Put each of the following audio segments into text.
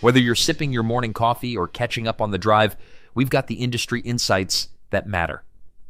Whether you're sipping your morning coffee or catching up on the drive, we've got the industry insights that matter.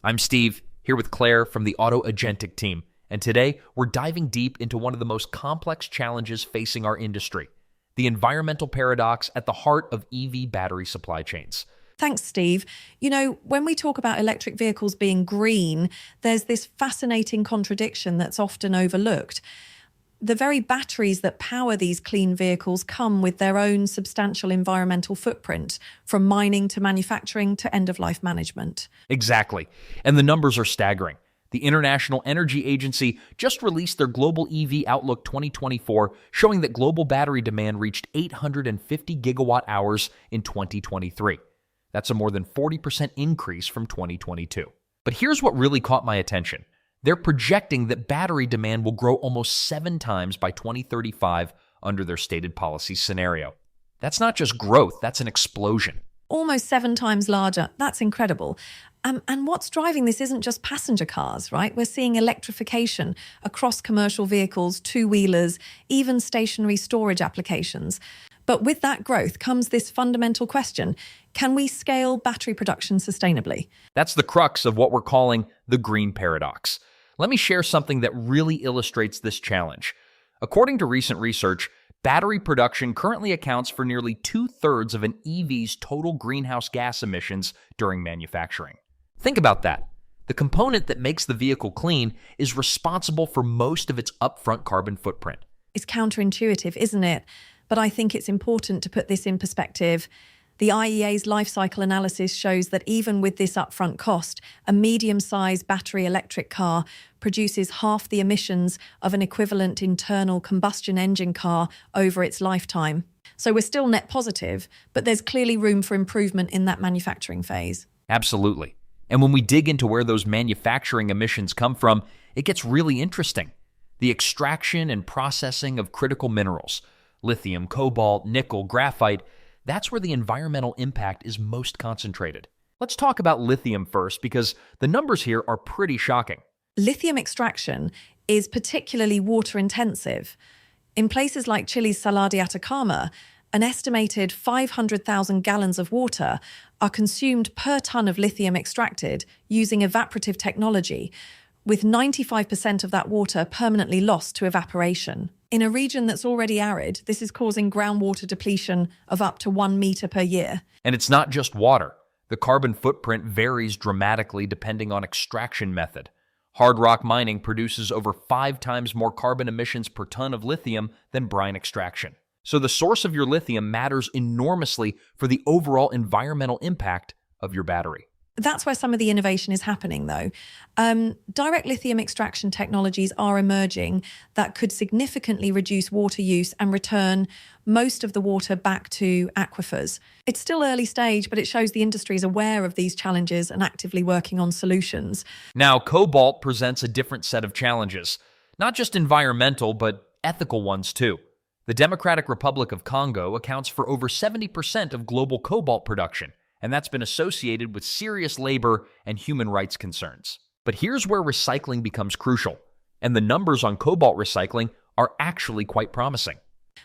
I'm Steve, here with Claire from the Auto Agentic team, and today we're diving deep into one of the most complex challenges facing our industry, the environmental paradox at the heart of EV battery supply chains. Thanks, Steve. You know, when we talk about electric vehicles being green, there's this fascinating contradiction that's often overlooked. The very batteries that power these clean vehicles come with their own substantial environmental footprint, from mining to manufacturing to end-of-life management. Exactly. And the numbers are staggering. The International Energy Agency just released their Global EV Outlook 2024, showing that global battery demand reached 850 gigawatt hours in 2023. That's a more than 40% increase from 2022. But here's what really caught my attention. They're projecting that battery demand will grow almost 7 times by 2035 under their stated policy scenario. That's not just growth, that's an explosion. Almost 7 times larger. That's incredible. And what's driving this isn't just passenger cars, right? We're seeing electrification across commercial vehicles, two-wheelers, even stationary storage applications. But with that growth comes this fundamental question: can we scale battery production sustainably? That's the crux of what we're calling the green paradox. Let me share something that really illustrates this challenge. According to recent research, battery production currently accounts for nearly 2/3 of an EV's total greenhouse gas emissions during manufacturing. Think about that. The component that makes the vehicle clean is responsible for most of its upfront carbon footprint. It's counterintuitive, isn't it? But I think it's important to put this in perspective. The IEA's lifecycle analysis shows that even with this upfront cost, a medium-sized battery electric car produces half the emissions of an equivalent internal combustion engine car over its lifetime. So we're still net positive, but there's clearly room for improvement in that manufacturing phase. Absolutely. And when we dig into where those manufacturing emissions come from, it gets really interesting. The extraction and processing of critical minerals, lithium, cobalt, nickel, graphite, that's where the environmental impact is most concentrated. Let's talk about lithium first, because the numbers here are pretty shocking. Lithium extraction is particularly water intensive. In places like Chile's Salar de Atacama, an estimated 500,000 gallons of water are consumed per ton of lithium extracted using evaporative technology, with 95% of that water permanently lost to evaporation. In a region that's already arid, this is causing groundwater depletion of up to 1 meter per year. And it's not just water. The carbon footprint varies dramatically depending on extraction method. Hard rock mining produces over 5 times more carbon emissions per ton of lithium than brine extraction. So the source of your lithium matters enormously for the overall environmental impact of your battery. That's where some of the innovation is happening, though. Direct lithium extraction technologies are emerging that could significantly reduce water use and return most of the water back to aquifers. It's still early stage, but it shows the industry is aware of these challenges and actively working on solutions. Now, Cobalt presents a different set of challenges, not just environmental, but ethical ones too. The Democratic Republic of Congo accounts for over 70% of global cobalt production, and that's been associated with serious labor and human rights concerns. But here's where recycling becomes crucial, and the numbers on cobalt recycling are actually quite promising.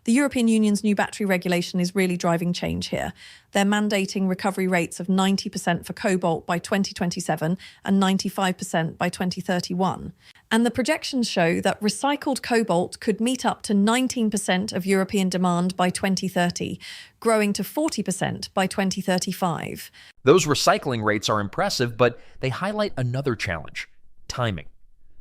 The European Union's new battery regulation is really driving change here. They're mandating recovery rates of 90% for cobalt by 2027 and 95% by 2031. And the projections show that recycled cobalt could meet up to 19% of European demand by 2030, growing to 40% by 2035. Those recycling rates are impressive, but they highlight another challenge: timing.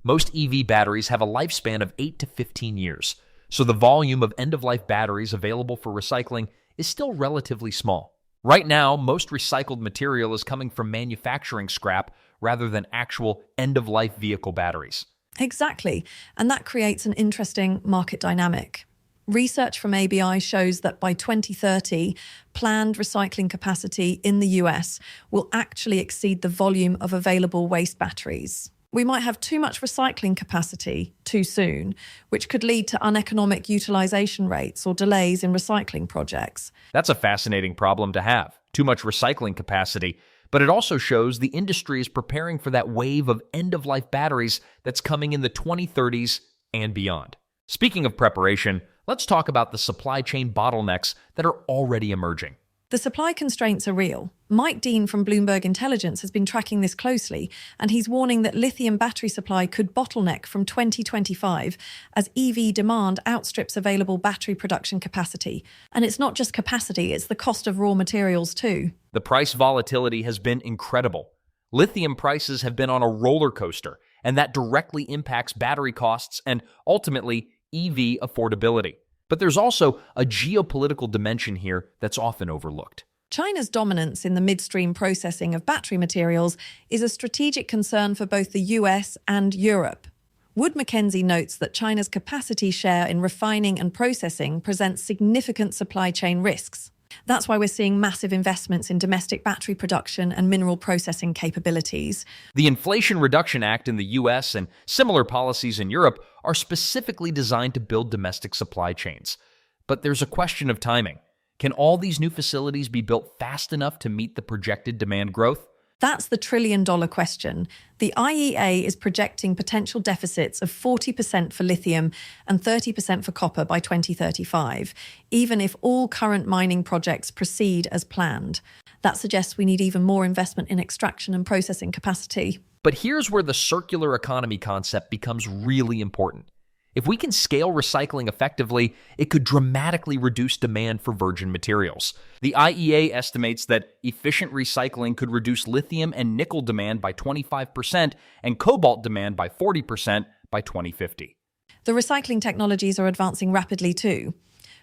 Most EV batteries have a lifespan of 8 to 15 years. So the volume of end-of-life batteries available for recycling is still relatively small. Right now, most recycled material is coming from manufacturing scrap rather than actual end-of-life vehicle batteries. Exactly, and that creates an interesting market dynamic. Research from ABI shows that by 2030, planned recycling capacity in the US will actually exceed the volume of available waste batteries. We might have too much recycling capacity too soon, which could lead to uneconomic utilization rates or delays in recycling projects. That's a fascinating problem to have, too much recycling capacity, but it also shows the industry is preparing for that wave of end-of-life batteries that's coming in the 2030s and beyond. Speaking of preparation, let's talk about the supply chain bottlenecks that are already emerging. The supply constraints are real. Mike Dean from Bloomberg Intelligence has been tracking this closely, and he's warning that lithium battery supply could bottleneck from 2025 as EV demand outstrips available battery production capacity. And it's not just capacity, it's the cost of raw materials too. The price volatility has been incredible. Lithium prices have been on a roller coaster, and that directly impacts battery costs and, ultimately, EV affordability. But there's also a geopolitical dimension here that's often overlooked. China's dominance in the midstream processing of battery materials is a strategic concern for both the US and Europe. Wood Mackenzie notes that China's capacity share in refining and processing presents significant supply chain risks. That's why we're seeing massive investments in domestic battery production and mineral processing capabilities. The Inflation Reduction Act in the US and similar policies in Europe are specifically designed to build domestic supply chains. But there's a question of timing. Can all these new facilities be built fast enough to meet the projected demand growth? That's the trillion-dollar question. The IEA is projecting potential deficits of 40% for lithium and 30% for copper by 2035, even if all current mining projects proceed as planned. That suggests we need even more investment in extraction and processing capacity. But here's where the circular economy concept becomes really important. If we can scale recycling effectively, it could dramatically reduce demand for virgin materials. The IEA estimates that efficient recycling could reduce lithium and nickel demand by 25% and cobalt demand by 40% by 2050. The recycling technologies are advancing rapidly too.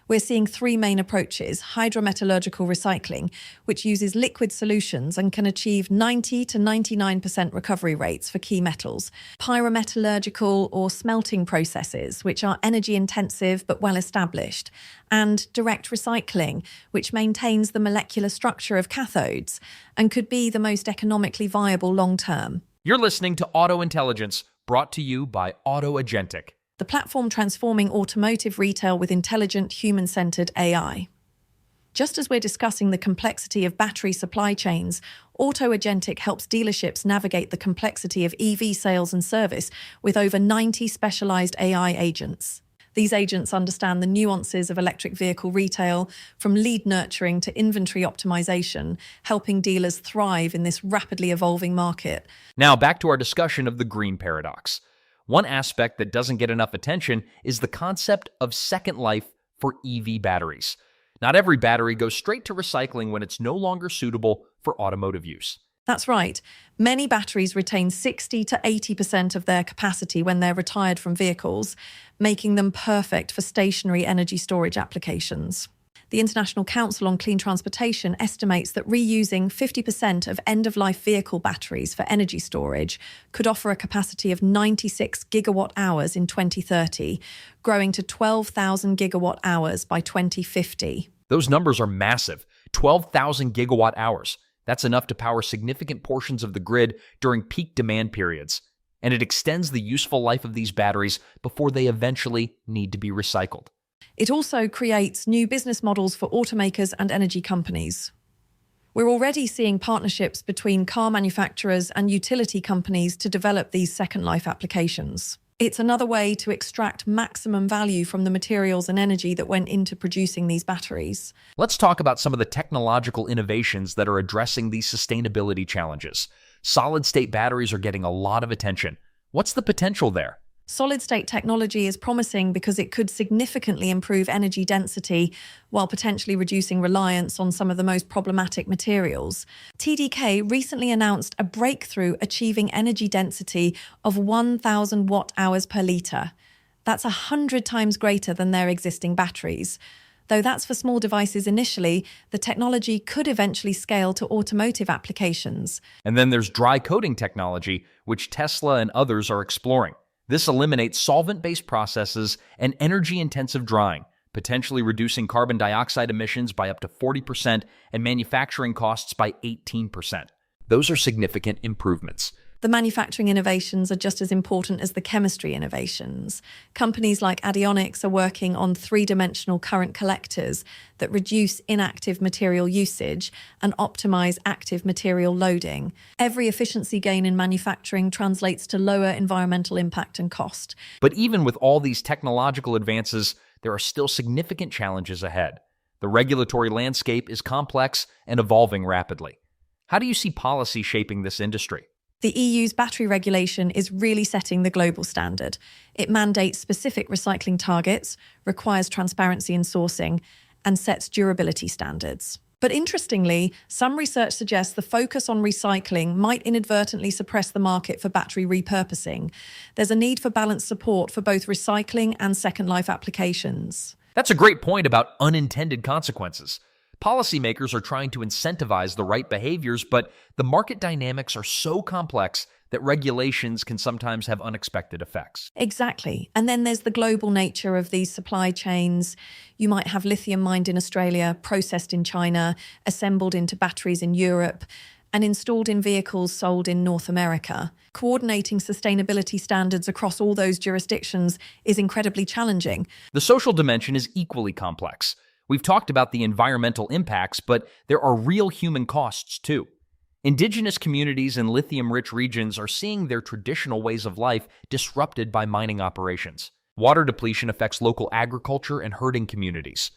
We're seeing three main approaches: hydrometallurgical recycling, which uses liquid solutions and can achieve 90 to 99% recovery rates for key metals; pyrometallurgical or smelting processes, which are energy intensive but well established; and direct recycling, which maintains the molecular structure of cathodes and could be the most economically viable long term. You're listening to Auto Intelligence, brought to you by AutoAgentic, the platform transforming automotive retail with intelligent, human-centered AI. Just as we're discussing the complexity of battery supply chains, AutoAgentic helps dealerships navigate the complexity of EV sales and service with over 90 specialized AI agents. These agents understand the nuances of electric vehicle retail, from lead nurturing to inventory optimization, helping dealers thrive in this rapidly evolving market. Now back to our discussion of the green paradox. One aspect that doesn't get enough attention is the concept of second life for EV batteries. Not every battery goes straight to recycling when it's no longer suitable for automotive use. That's right. Many batteries retain 60 to 80% of their capacity when they're retired from vehicles, making them perfect for stationary energy storage applications. The International Council on Clean Transportation estimates that reusing 50% of end-of-life vehicle batteries for energy storage could offer a capacity of 96 gigawatt-hours in 2030, growing to 12,000 gigawatt-hours by 2050. Those numbers are massive. 12,000 gigawatt-hours. That's enough to power significant portions of the grid during peak demand periods. And it extends the useful life of these batteries before they eventually need to be recycled. It also creates new business models for automakers and energy companies. We're already seeing partnerships between car manufacturers and utility companies to develop these second life applications. It's another way to extract maximum value from the materials and energy that went into producing these batteries. Let's talk about some of the technological innovations that are addressing these sustainability challenges. Solid-state batteries are getting a lot of attention. What's the potential there? Solid-state technology is promising because it could significantly improve energy density while potentially reducing reliance on some of the most problematic materials. TDK recently announced a breakthrough achieving energy density of 1,000 watt-hours per litre. That's 100 times greater than their existing batteries. Though that's for small devices initially, the technology could eventually scale to automotive applications. And then there's dry coating technology, which Tesla and others are exploring. This eliminates solvent-based processes and energy-intensive drying, potentially reducing carbon dioxide emissions by up to 40% and manufacturing costs by 18%. Those are significant improvements. The manufacturing innovations are just as important as the chemistry innovations. Companies like Adionics are working on three-dimensional current collectors that reduce inactive material usage and optimize active material loading. Every efficiency gain in manufacturing translates to lower environmental impact and cost. But even with all these technological advances, there are still significant challenges ahead. The regulatory landscape is complex and evolving rapidly. How do you see policy shaping this industry? The EU's battery regulation is really setting the global standard. It mandates specific recycling targets, requires transparency in sourcing, and sets durability standards. But interestingly, some research suggests the focus on recycling might inadvertently suppress the market for battery repurposing. There's a need for balanced support for both recycling and second life applications. That's a great point about unintended consequences. Policymakers are trying to incentivize the right behaviors, but the market dynamics are so complex that regulations can sometimes have unexpected effects. Exactly. And then there's the global nature of these supply chains. You might have lithium mined in Australia, processed in China, assembled into batteries in Europe, and installed in vehicles sold in North America. Coordinating sustainability standards across all those jurisdictions is incredibly challenging. The social dimension is equally complex. We've talked about the environmental impacts, but there are real human costs too. Indigenous communities in lithium-rich regions are seeing their traditional ways of life disrupted by mining operations. Water depletion affects local agriculture and herding communities.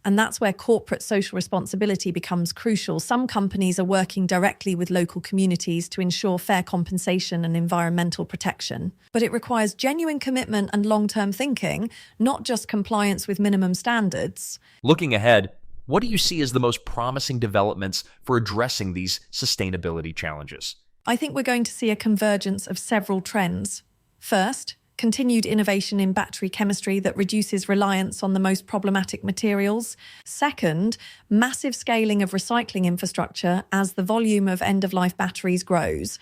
And that's where corporate social responsibility becomes crucial. Some companies are working directly with local communities to ensure fair compensation and environmental protection. But it requires genuine commitment and long-term thinking, not just compliance with minimum standards. Looking ahead, what do you see as the most promising developments for addressing these sustainability challenges? I think we're going to see a convergence of several trends. First, continued innovation in battery chemistry that reduces reliance on the most problematic materials. Second, massive scaling of recycling infrastructure as the volume of end-of-life batteries grows.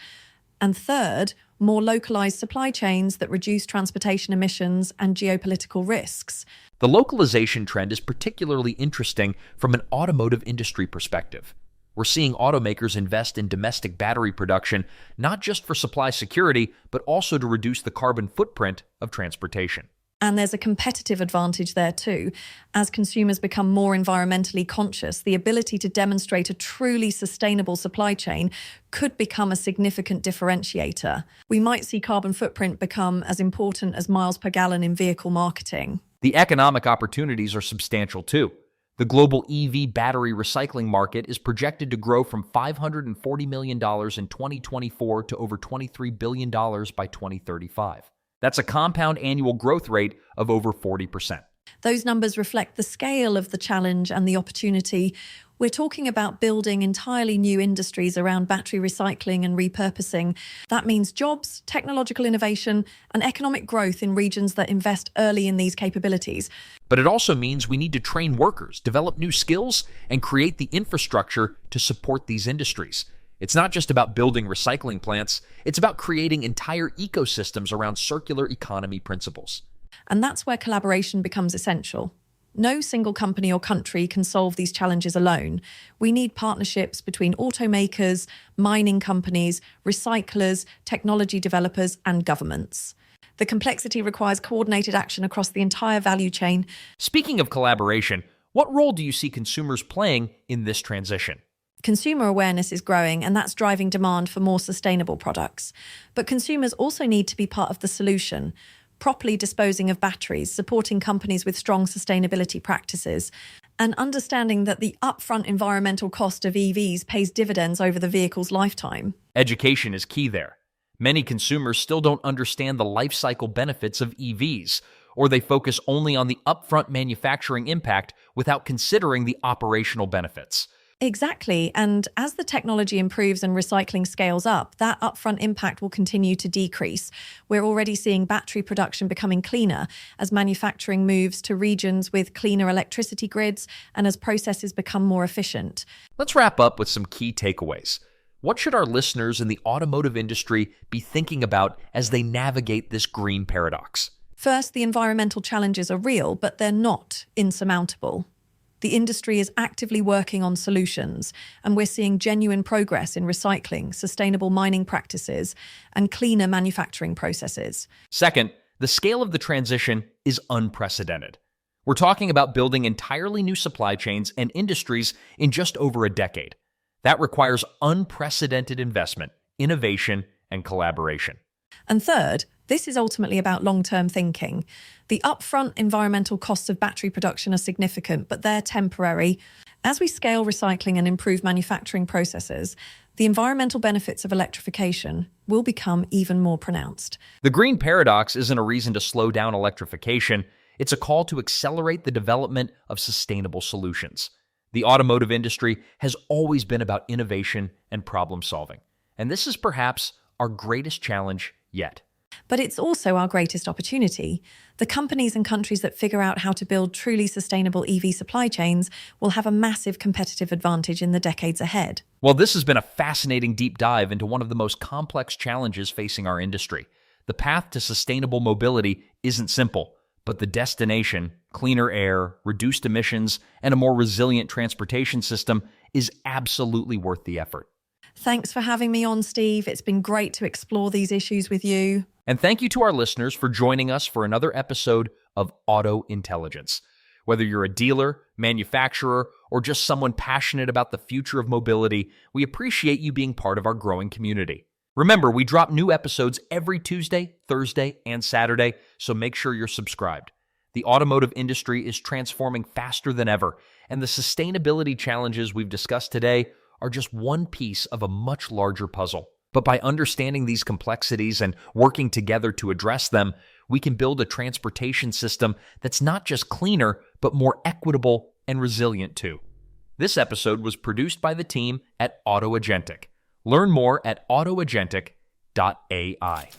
And third, more localized supply chains that reduce transportation emissions and geopolitical risks. The localization trend is particularly interesting from an automotive industry perspective. We're seeing automakers invest in domestic battery production, not just for supply security, but also to reduce the carbon footprint of transportation. And there's a competitive advantage there too. As consumers become more environmentally conscious, the ability to demonstrate a truly sustainable supply chain could become a significant differentiator. We might see carbon footprint become as important as miles per gallon in vehicle marketing. The economic opportunities are substantial too. The global EV battery recycling market is projected to grow from $540 million in 2024 to over $23 billion by 2035. That's a compound annual growth rate of over 40%. Those numbers reflect the scale of the challenge and the opportunity. We're talking about building entirely new industries around battery recycling and repurposing. That means jobs, technological innovation, and economic growth in regions that invest early in these capabilities. But it also means we need to train workers, develop new skills, and create the infrastructure to support these industries. It's not just about building recycling plants, it's about creating entire ecosystems around circular economy principles. And that's where collaboration becomes essential. No single company or country can solve these challenges alone. We need partnerships between automakers, mining companies, recyclers, technology developers, and governments. The complexity requires coordinated action across the entire value chain. Speaking of collaboration, what role do you see consumers playing in this transition? Consumer awareness is growing, and that's driving demand for more sustainable products. But consumers also need to be part of the solution. Properly disposing of batteries, supporting companies with strong sustainability practices, and understanding that the upfront environmental cost of EVs pays dividends over the vehicle's lifetime. Education is key there. Many consumers still don't understand the lifecycle benefits of EVs, or they focus only on the upfront manufacturing impact without considering the operational benefits. Exactly, and as the technology improves and recycling scales up, that upfront impact will continue to decrease. We're already seeing battery production becoming cleaner as manufacturing moves to regions with cleaner electricity grids and as processes become more efficient. Let's wrap up with some key takeaways. What should our listeners in the automotive industry be thinking about as they navigate this green paradox? First, the environmental challenges are real, but they're not insurmountable. The industry is actively working on solutions, and we're seeing genuine progress in recycling, sustainable mining practices, and cleaner manufacturing processes. Second, the scale of the transition is unprecedented. We're talking about building entirely new supply chains and industries in just over a decade. That requires unprecedented investment, innovation, and collaboration. And third, this is ultimately about long-term thinking. The upfront environmental costs of battery production are significant, but they're temporary. As we scale recycling and improve manufacturing processes, the environmental benefits of electrification will become even more pronounced. The green paradox isn't a reason to slow down electrification. It's a call to accelerate the development of sustainable solutions. The automotive industry has always been about innovation and problem solving, and this is perhaps our greatest challenge yet. But it's also our greatest opportunity. The companies and countries that figure out how to build truly sustainable EV supply chains will have a massive competitive advantage in the decades ahead. Well, this has been a fascinating deep dive into one of the most complex challenges facing our industry. The path to sustainable mobility isn't simple, but the destination, cleaner air, reduced emissions, and a more resilient transportation system is absolutely worth the effort. Thanks for having me on, Steve. It's been great to explore these issues with you. And thank you to our listeners for joining us for another episode of Auto Intelligence. Whether you're a dealer, manufacturer, or just someone passionate about the future of mobility, we appreciate you being part of our growing community. Remember, we drop new episodes every Tuesday, Thursday, and Saturday, so make sure you're subscribed. The automotive industry is transforming faster than ever, and the sustainability challenges we've discussed today are just one piece of a much larger puzzle. But by understanding these complexities and working together to address them, we can build a transportation system that's not just cleaner, but more equitable and resilient too. This episode was produced by the team at AutoAgentic. Learn more at autoagentic.ai.